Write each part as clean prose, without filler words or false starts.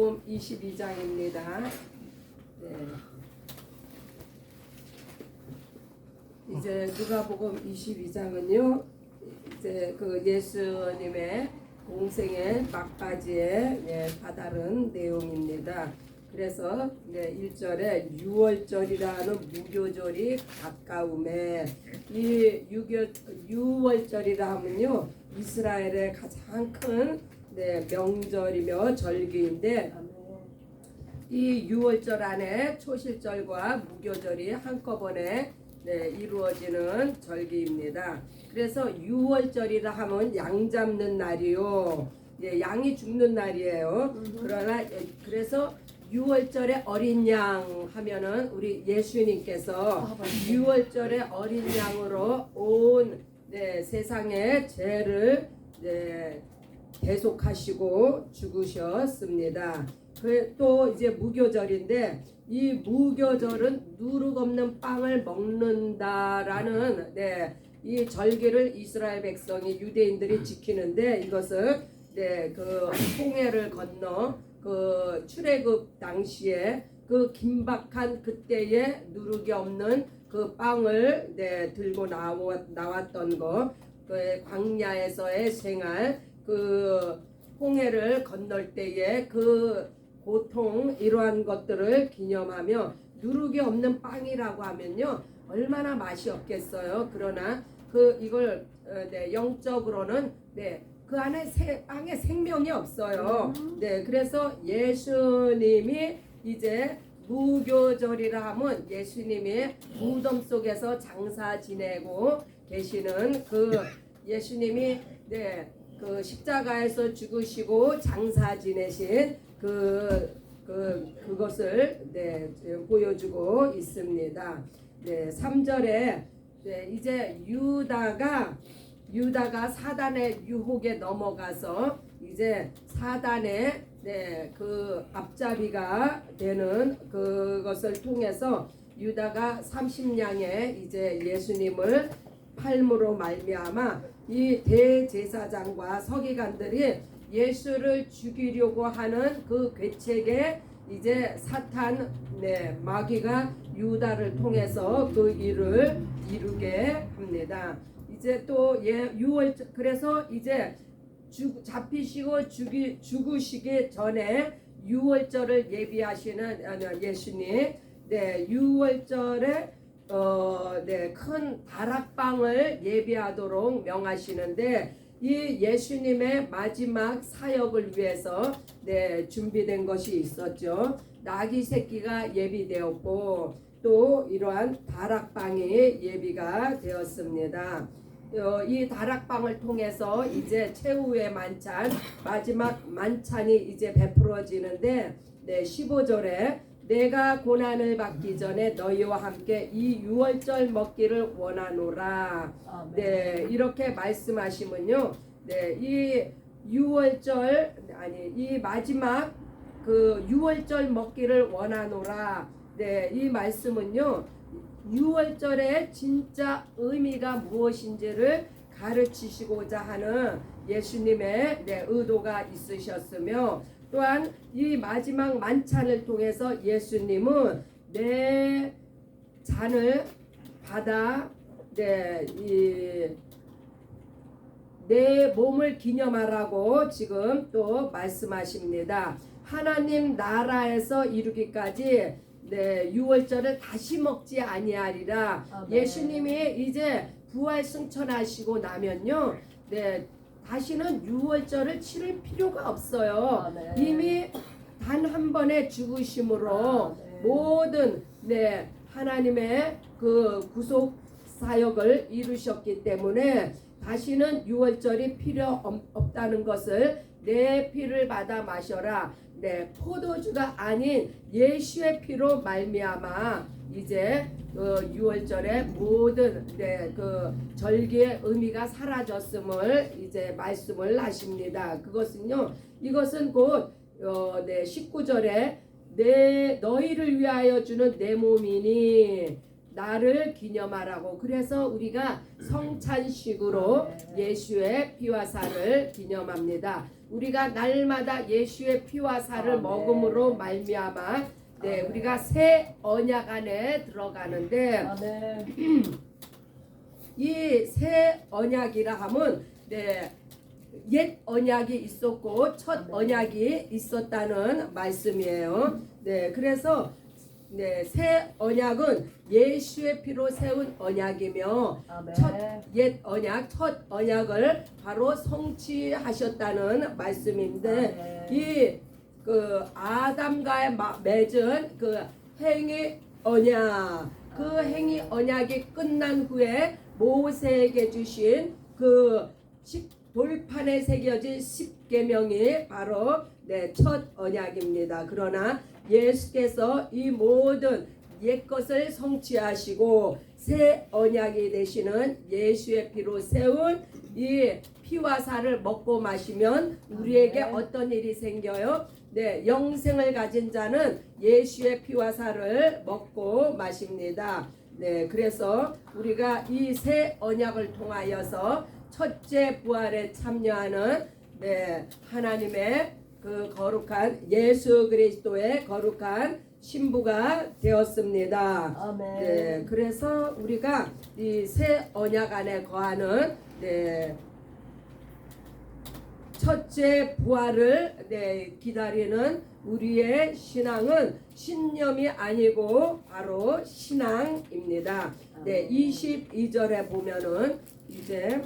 22장입니다. 네. 이제 누가복음 22장은요. 이제 그 예수님의 공생의 막바지에 다다른 내용입니다. 그래서 1절에 유월절이라는 무교절이 가까움에, 이 유월절이라 하면요 이스라엘의 가장 큰 명절이며 절기인데, 이 유월절 안에 초실절과 무교절이 한꺼번에 이루어지는 절기입니다. 그래서 유월절이라 하면 양 잡는 날이요, 양이 죽는 날이에요. 그래서 유월절에 어린 양 하면은 우리 예수님께서 유월절에 어린 양으로 온 세상의 죄를 대속하시고 죽으셨습니다. 또 이제 무교절인데, 이 무교절은 누룩 없는 빵을 먹는다라는 이 절기를 이스라엘 백성이, 유대인들이 지키는데, 이것을 그 홍해를 건너 그 출애굽 당시에 그 긴박한 그때에 누룩이 없는 그 빵을 들고 나왔던 거, 그 광야에서의 생활, 그 홍해를 건널 때에 그 고통, 이러한 것들을 기념하며, 누룩이 없는 빵이라고 하면요 얼마나 맛이 없겠어요. 그러나 이걸 영적으로는 그 안에 빵에 생명이 없어요. 그래서 예수님이 이제 무교절이라 하면 예수님이 무덤 속에서 장사 지내고 계시는 그 예수님이 그 십자가에서 죽으시고 장사 지내신 그것을 보여주고 있습니다. 3절에 이제 유다가 사단의 유혹에 넘어가서 이제 사단의 그 앞잡이가 되는 그것을 통해서 유다가 30냥에 이제 예수님을 팔므로 말미암아 이 대제사장과 서기관들이 예수를 죽이려고 하는 그 괴책에 이제 사탄 마귀가 유다를 통해서 그 일을 이루게 합니다. 이제 또 유월절, 그래서 이제 잡히시고 죽으시기 전에 유월절을 예비하시는 예수님, 유월절에 큰 다락방을 예비하도록 명하시는데, 이 예수님의 마지막 사역을 위해서 준비된 것이 있었죠. 나귀 새끼가 예비되었고, 또 이러한 다락방이 예비가 되었습니다. 이 다락방을 통해서 이제 최후의 만찬, 마지막 만찬이 이제 베풀어지는데, 15절에 내가 고난을 받기 전에 너희와 함께 이 유월절 먹기를 원하노라. 이렇게 말씀하시면요, 이 유월절, 이 마지막 그 유월절 먹기를 원하노라. 이 말씀은요, 유월절의 진짜 의미가 무엇인지를 가르치시고자 하는 예수님의 의도가 있으셨으며, 또한 이 마지막 만찬을 통해서 예수님은 내 잔을 받아 내 몸을 기념하라고 지금 또 말씀하십니다. 하나님 나라에서 이루기까지 유월절을 다시 먹지 아니하리라. 예수님이 이제 부활 승천하시고 나면요, 다시는 유월절을 치를 필요가 없어요. 이미 단 한 번의 죽으심으로 모든 하나님의 그 구속 사역을 이루셨기 때문에 다시는 유월절이 필요 없다는 것을, 내 피를 받아 마셔라. 포도주가 아닌 예수의 피로 말미암아 이제 유월절의 모든 그 절기의 의미가 사라졌음을 이제 말씀을 하십니다. 이것은 곧 19절에 너희를 위하여 주는 내 몸이니 나를 기념하라고. 그래서 우리가 성찬식으로 예수의 피와 살을 기념합니다. 우리가 날마다 예수의 피와 살을 아멘. 먹음으로 말미암아 네, 아멘. 우리가 새 언약 안에 들어가는데 아멘. 이 새 언약이라 하면 네, 옛 언약이 있었고 첫 아멘. 언약이 있었다는 말씀이에요. 네, 그래서 네, 새 언약은 예수의 피로 세운 언약이며 아멘. 옛 언약, 첫 언약을 바로 성취하셨다는 말씀인데 아멘. 이 그 아담과의 맺은 그 행위 언약, 그 행위 언약이 끝난 후에 모세에게 주신 그 돌판에 새겨진 10계명이 바로 네, 첫 언약입니다. 그러나 예수께서 이 모든 옛것을 성취하시고 새 언약이 되시는 예수의 피로 세운 이 피와 살을 먹고 마시면 우리에게 아멘. 어떤 일이 생겨요? 네, 영생을 가진 자는 예수의 피와 살을 먹고 마십니다. 네, 그래서 우리가 이 새 언약을 통하여서 첫째 부활에 참여하는 네, 하나님의 그 거룩한 예수 그리스도의 거룩한 신부가 되었습니다. 아멘. 네, 그래서 우리가 이 새 언약 안에 거하는 네, 첫째 부활을 네, 기다리는 우리의 신앙은 신념이 아니고 바로 신앙입니다. 네, 22절에 보면은 이제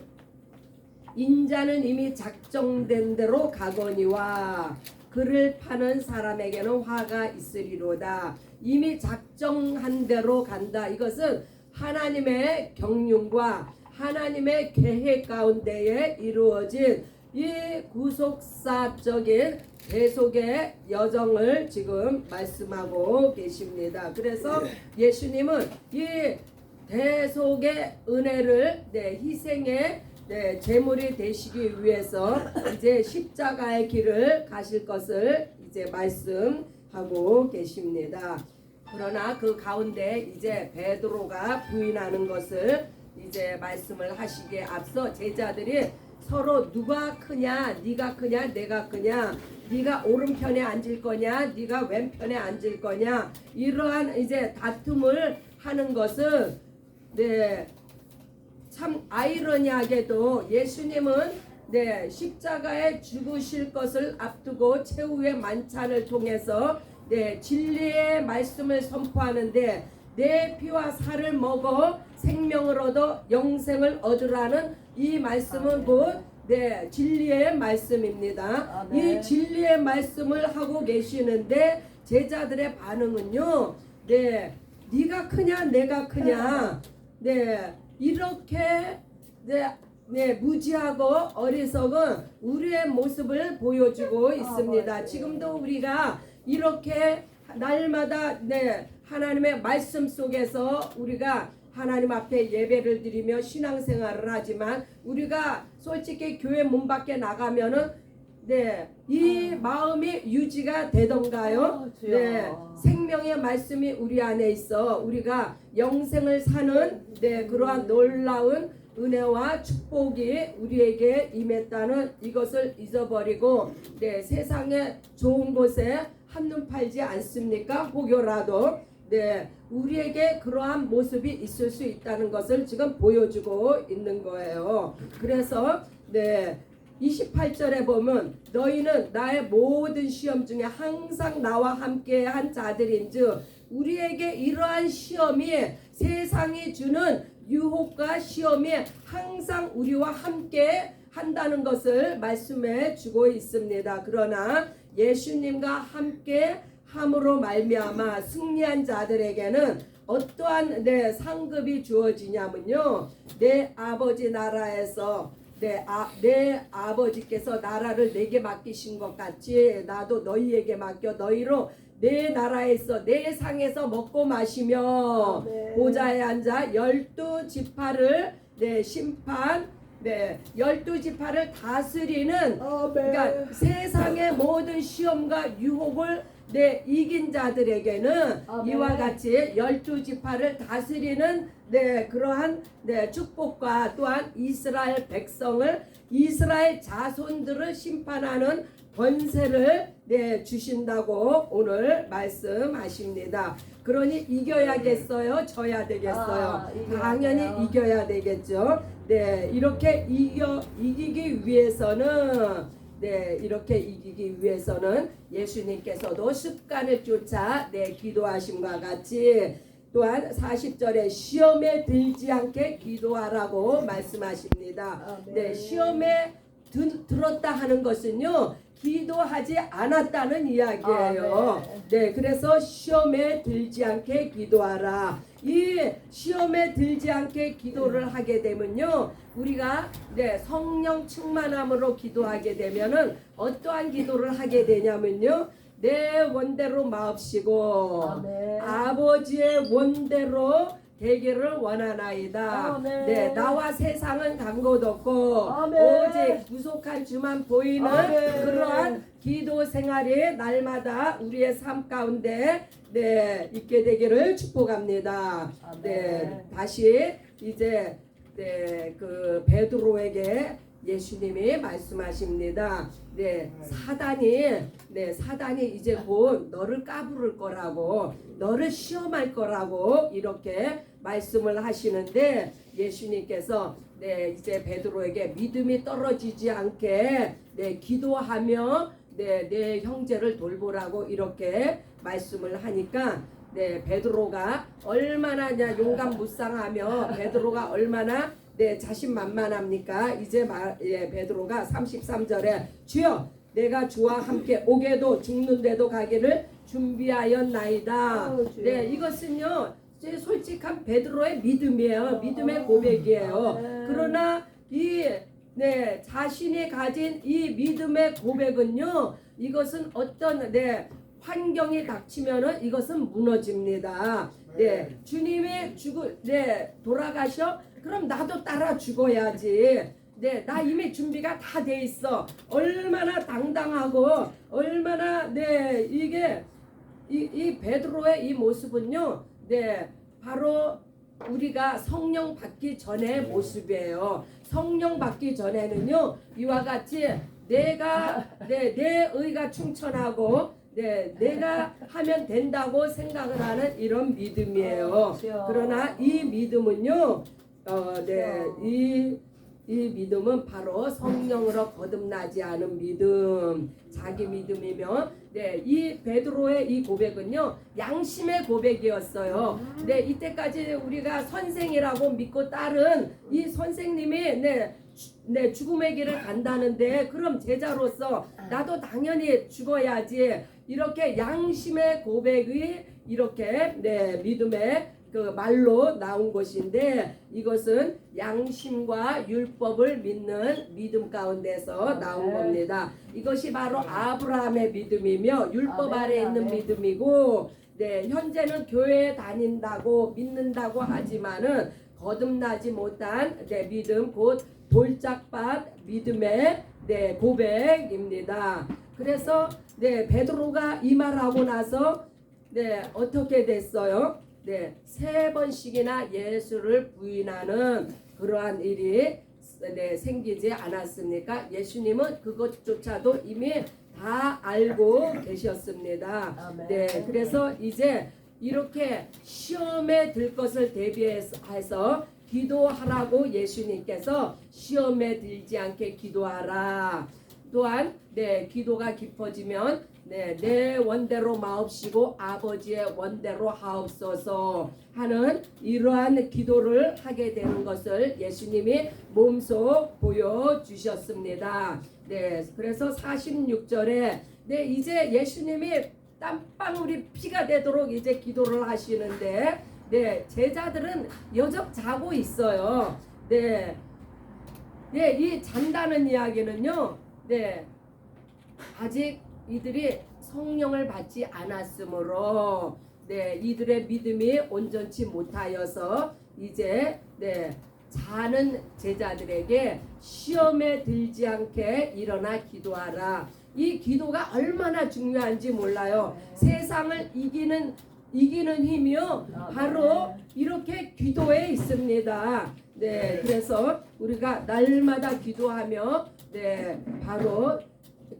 인자는 이미 작정된 대로 가거니와 그를 파는 사람에게는 화가 있으리로다. 이미 작정한 대로 간다. 이것은 하나님의 경륜과 하나님의 계획 가운데에 이루어진 이 구속사적인 대속의 여정을 지금 말씀하고 계십니다. 그래서 예수님은 이 대속의 은혜를 네, 희생의 네, 제물이 되시기 위해서 이제 십자가의 길을 가실 것을 이제 말씀하고 계십니다. 그러나 그 가운데 이제 베드로가 부인하는 것을 이제 말씀을 하시기에 앞서 제자들이 서로 누가 크냐, 네가 크냐, 내가 크냐, 네가 오른편에 앉을 거냐, 네가 왼편에 앉을 거냐, 이러한 이제 다툼을 하는 것은 네, 참 아이러니하게도 예수님은 네, 십자가에 죽으실 것을 앞두고 최후의 만찬을 통해서 네, 진리의 말씀을 선포하는데 내 피와 살을 먹어 생명을 얻어 영생을 얻으라는 이 말씀은 곧 네, 진리의 말씀입니다. 이 진리의 말씀을 하고 계시는데 제자들의 반응은요. 네, 네가 크냐 내가 크냐. 네, 이렇게 네, 무지하고 어리석은 우리의 모습을 보여주고 있습니다. 지금도 우리가 이렇게 날마다 네, 하나님의 말씀 속에서 우리가 하나님 앞에 예배를 드리며 신앙생활을 하지만 우리가 솔직히 교회 문 밖에 나가면은 네, 이 마음이 유지가 되던가요? 네, 생명의 말씀이 우리 안에 있어 우리가 영생을 사는 네, 그러한 놀라운 은혜와 축복이 우리에게 임했다는 이것을 잊어버리고 네, 세상의 좋은 곳에 한눈 팔지 않습니까? 혹여라도 네, 우리에게 그러한 모습이 있을 수 있다는 것을 지금 보여주고 있는 거예요. 그래서 네, 28절에 보면 너희는 나의 모든 시험 중에 항상 나와 함께 한 자들인즉 우리에게 이러한 시험이 세상이 주는 유혹과 시험이 항상 우리와 함께 한다는 것을 말씀해 주고 있습니다. 그러나 예수님과 함께 함으로 말미암아 승리한 자들에게는 어떠한 내 상급이 주어지냐면요. 내 아버지 나라에서 내 아버지께서 나라를 내게 맡기신 것 같이 나도 너희에게 맡겨 너희로 내 나라에서 내 상에서 먹고 마시며 보좌에 앉아 12지파를 내 심판 네, 12지파를 다스리는 아멘. 그러니까 세상의 모든 시험과 유혹을 이긴 자들에게는 아멘. 이와 같이 12지파를 다스리는 그러한 축복과 또한 이스라엘 백성을 이스라엘 자손들을 심판하는 권세를 주신다고 오늘 말씀하십니다. 그러니 이겨야겠어요? 져야 되겠어요? 당연히 이겨야 되겠죠. 이렇게 이기기 위해서는 이렇게 이기기 위해서는 예수님께서도 습관을 쫓아 기도하심과 같이 또한 40절에 시험에 들지 않게 기도하라고 말씀하십니다. 시험에 들었다 하는 것은요, 기도하지 않았다는 이야기예요. 그래서 시험에 들지 않게 기도하라. 이 시험에 들지 않게 기도를 하게 되면요, 우리가 성령 충만함으로 기도하게 되면은 어떠한 기도를 하게 되냐면요, 내 원대로 마옵시고 아버지의 원대로 되기를 원하나이다. 나와 세상은 간 곳 없고 오직 구속한 주만 보이는 그러한 기도 생활이 날마다 우리의 삶 가운데 있게 되기를 축복합니다. 다시 이제 그 베드로에게 예수님이 말씀하십니다. 사단이 이제 곧 너를 까부를 거라고, 너를 시험할 거라고 이렇게 말씀을 하시는데, 예수님께서 이제 베드로에게 믿음이 떨어지지 않게 기도하며 내 형제를 돌보라고 이렇게 말씀을 하니까 베드로가 얼마나 용감무쌍하며 베드로가 얼마나 자신만만합니까? 이제 베드로가 33절에 주여 내가 주와 함께 오게도 죽는데도 가기를 준비하였나이다. 이것은요 솔직한 베드로의 믿음이에요. 믿음의 고백이에요. 그러나 이 자신이 가진 이 믿음의 고백은요, 이것은 어떤 환경이 닥치면은 이것은 무너집니다. 주님이 돌아가셔? 그럼 나도 따라 죽어야지. 나 이미 준비가 다 돼 있어. 얼마나 당당하고 얼마나 이게 이 베드로의 이 모습은요, 바로 우리가 성령 받기 전의 모습이에요. 성령 받기 전에는요, 이와 같이 내가 내 의가 충천하고 내가 하면 된다고 생각을 하는 이런 믿음이에요. 그러나 이 믿음은요, 이 믿음은 바로 성령으로 거듭나지 않은 믿음, 자기 믿음이며, 이 베드로의 이 고백은요, 양심의 고백이었어요. 이때까지 우리가 선생이라고 믿고 따른 이 선생님이 죽음의 길을 간다는데, 그럼 제자로서 나도 당연히 죽어야지. 이렇게 양심의 고백이 이렇게 믿음의 그 말로 나온 것인데, 이것은 양심과 율법을 믿는 믿음 가운데서 나온 겁니다. 이것이 바로 아브라함의 믿음이며 율법 아래 있는 믿음이고, 현재는 교회에 다닌다고 믿는다고 하지만은 거듭나지 못한 믿음, 곧 돌짝밭 믿음의 고백입니다. 그래서 베드로가 이 말하고 나서 어떻게 됐어요? 3번씩이나 예수를 부인하는 그러한 일이 생기지 않았습니까? 예수님은 그것조차도 이미 다 알고 계셨습니다. 그래서 이제 이렇게 시험에 들 것을 대비해서 기도하라고 예수님께서 시험에 들지 않게 기도하라. 또한 기도가 깊어지면 내 원대로 마옵시고 아버지의 원대로 하옵소서 하는 이러한 기도를 하게 되는 것을 예수님이 몸소 보여주셨습니다. 그래서 46절에 이제 예수님이 땀방울이 피가 되도록 이제 기도를 하시는데 제자들은 여적 자고 있어요. 이 잔다는 이야기는요, 아직 이들이 성령을 받지 않았으므로 이들의 믿음이 온전치 못하여서 이제 자는 제자들에게 시험에 들지 않게 일어나 기도하라. 이 기도가 얼마나 중요한지 몰라요. 세상을 이기는 힘이요 바로 이렇게 기도에 있습니다. 네, 그래서 우리가 날마다 기도하며 바로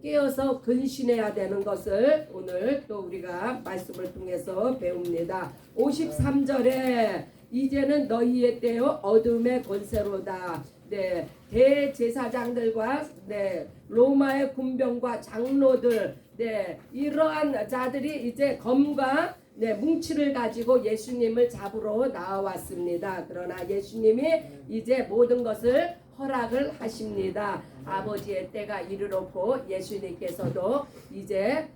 깨어서 근신해야 되는 것을 오늘 또 우리가 말씀을 통해서 배웁니다. 53절에 이제는 너희의 때요 어둠의 권세로다. 대제사장들과 로마의 군병과 장로들 이러한 자들이 이제 검과 뭉치를 가지고 예수님을 잡으러 나와왔습니다. 그러나 예수님이 이제 모든 것을 허락을 하십니다. 아버지의 때가 이르렀고 예수님께서도 이제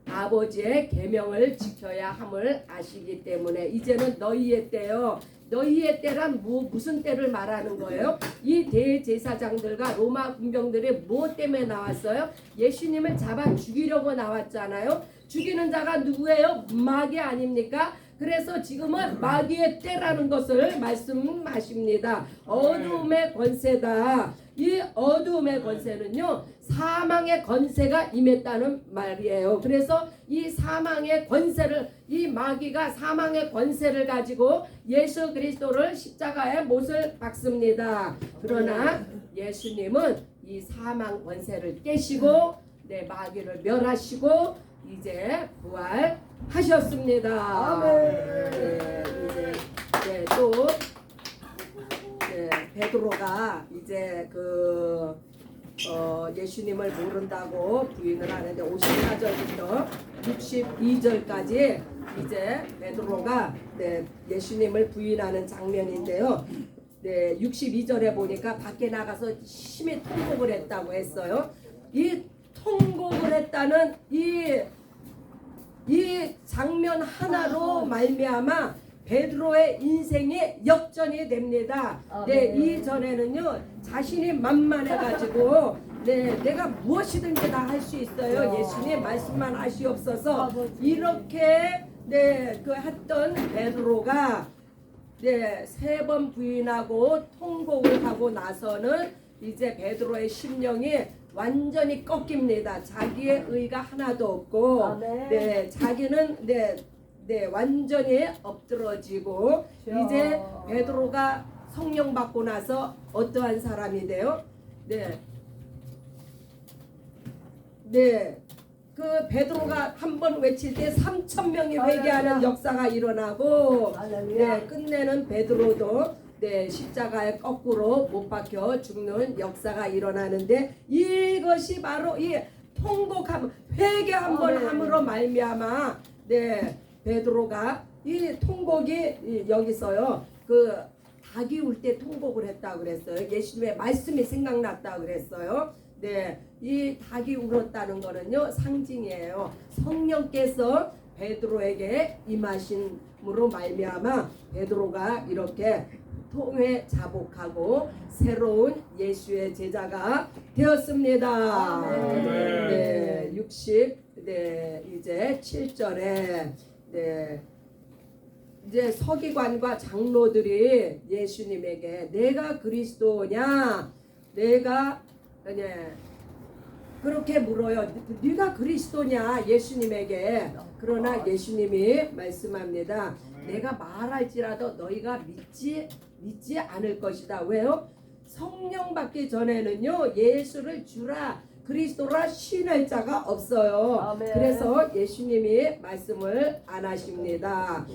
아버지의 계명을 지켜야 함을 아시기 때문에 이제는 너희의 때요. 너희의 때란 무슨 때를 말하는 거예요? 이 대제사장들과 로마 군병들이 뭐 때문에 나왔어요? 예수님을 잡아 죽이려고 나왔잖아요. 죽이는 자가 누구예요? 마귀 아닙니까? 그래서 지금은 마귀의 때라는 것을 말씀하십니다. 어둠의 권세다. 이 어둠의 권세는요 사망의 권세가 임했다는 말이에요. 그래서 이 사망의 권세를 이 마귀가 사망의 권세를 가지고 예수 그리스도를 십자가에 못을 박습니다. 그러나 예수님은 이 사망 권세를 깨시고 마귀를 멸하시고 이제 부활하셨습니다. 이제 또 베드로가 이제 예수님을 모른다고 부인을 하는데 54절부터 62절까지 이제 베드로가 예수님을 부인하는 장면인데요. 62절에 보니까 밖에 나가서 심히 통곡을 했다고 했어요. 이 통곡을 했다는 이 장면 하나로 말미암아 베드로의 인생이 역전이 됩니다. 이전에는요 자신이 만만해가지고 내가 무엇이든지 다 할 수 있어요. 예수님 말씀만 하시옵소서 이렇게 했던 베드로가 3번 부인하고 통곡을 하고 나서는 이제 베드로의 심령이 완전히 꺾입니다. 자기의 의가 하나도 없고 자기는 완전히 엎드러지고 이제 베드로가 성령 받고 나서 어떠한 사람이 돼요? 그 베드로가 한번 외칠 때 3,000명이 회개하는 역사가 일어나고 끝내는 베드로도 십자가에 거꾸로 못 박혀 죽는 역사가 일어나는데 이것이 바로 이 통곡함 회개 한번 함으로 말미암아 베드로가 이 통곡이 여기서요 닭이 울 때 통곡을 했다고 그랬어요. 예수님의 말씀이 생각났다고 그랬어요. 이 닭이 울었다는 거는요 상징이에요. 성령께서 베드로에게 임하심으로 말미암아 베드로가 이렇게 통회 자복하고 새로운 예수의 제자가 되었습니다. 60 이제 7절에 이제 서기관과 장로들이 예수님에게 내가 그리스도냐 내가 그렇게 물어요. 네가 그리스도냐 예수님에게. 그러나 예수님이 말씀합니다. 내가 말할지라도 너희가 믿지 않을 것이다. 왜요? 성령 받기 전에는요 예수를 주라 그리스도라 시인할 자가 없어요. 그래서 예수님이 말씀을 안 하십니다.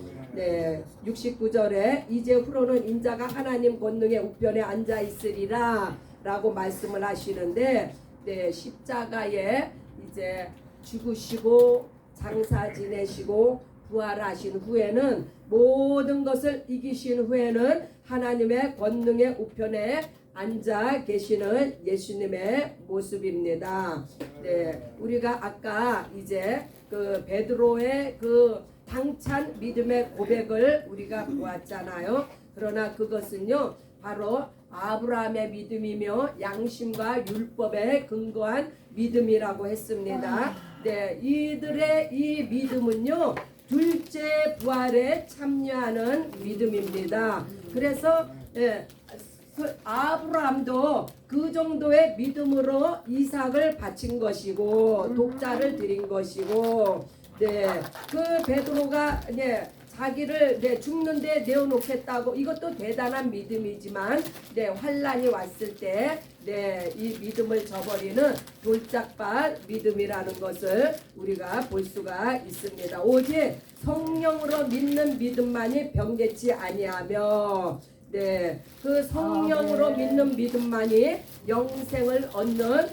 69절에 이제 후로는 인자가 하나님 권능의 우편에 앉아 있으리라 라고 말씀을 하시는데 십자가에 이제 죽으시고 장사 지내시고 부활하신 후에는 모든 것을 이기신 후에는 하나님의 권능의 우편에 앉아 계시는 예수님의 모습입니다. 우리가 아까 이제 그 베드로의 그 당찬 믿음의 고백을 우리가 보았잖아요. 그러나 그것은요 바로 아브라함의 믿음이며 양심과 율법에 근거한 믿음이라고 했습니다. 이들의 이 믿음은요 둘째 부활에 참여하는 믿음입니다. 그래서 예, 아브라함도 그 정도의 믿음으로 이삭을 바친 것이고 독자를 드린 것이고, 네, 그 베드로가 자기를 죽는데 내어놓겠다고, 이것도 대단한 믿음이지만 환란이 왔을 때 이 믿음을 저버리는 돌짝밭 믿음이라는 것을 우리가 볼 수가 있습니다. 오직 성령으로 믿는 믿음만이 변개치 아니하며, 그 성령으로 믿는 믿음만이 영생을 얻는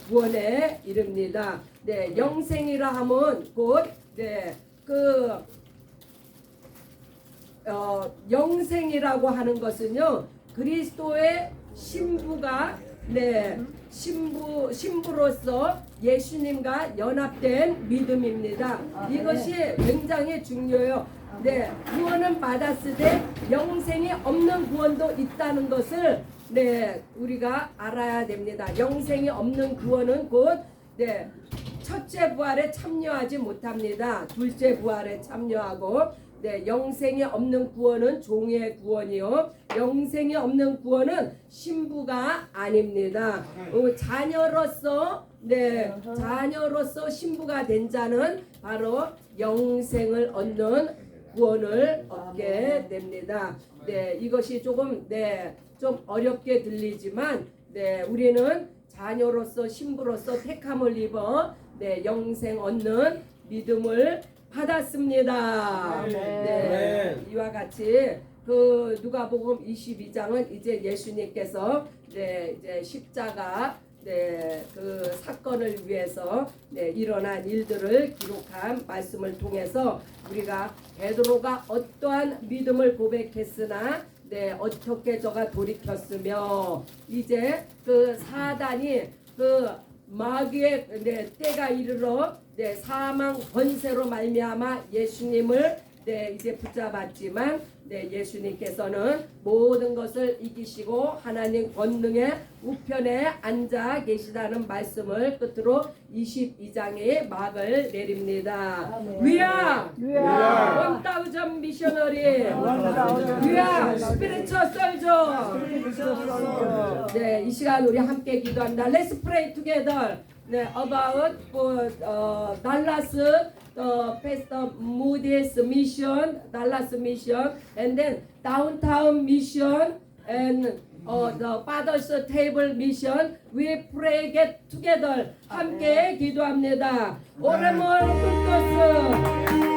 구원에 이릅니다. 영생이라 하면 곧 영생이라고 하는 것은요, 그리스도의 신부가 신부로서 예수님과 연합된 믿음입니다. 이것이 굉장히 중요해요. 구원은 받았으되 영생이 없는 구원도 있다는 것을 우리가 알아야 됩니다. 영생이 없는 구원은 곧 첫째 부활에 참여하지 못합니다. 둘째 부활에 참여하고, 영생이 없는 구원은 종의 구원이요, 영생이 없는 구원은 신부가 아닙니다. 자녀로서 신부가 된 자는 바로 영생을 얻는 구원을 얻게 됩니다. 이것이 조금 좀 어렵게 들리지만 우리는 자녀로서 신부로서 택함을 입어 영생 얻는 믿음을 받았습니다. 이와 같이 그 누가복음 22장은 이제 예수님께서 이제 십자가 그 사건을 위해서 일어난 일들을 기록한 말씀을 통해서 우리가 베드로가 어떠한 믿음을 고백했으나 어떻게 저가 돌이켰으며, 이제 그 사단이 그 마귀의 때가 이르러 사망 권세로 말미암아 예수님을 이제 붙잡았지만 예수님께서는 모든 것을 이기시고 하나님 권능의 우편에 앉아 계시다는 말씀을 끝으로 22장에 막을 내립니다. 위아 1000 미셔너리, 위아 스피리추얼 솔저. 이 시간 우리 함께 기도합니다. Let's pray together about Dallas Pastor Moody's mission, Dallas mission, and then downtown mission, and the Father's Table mission. We pray get together. 함께 기도합니다. 오래몰 끝끝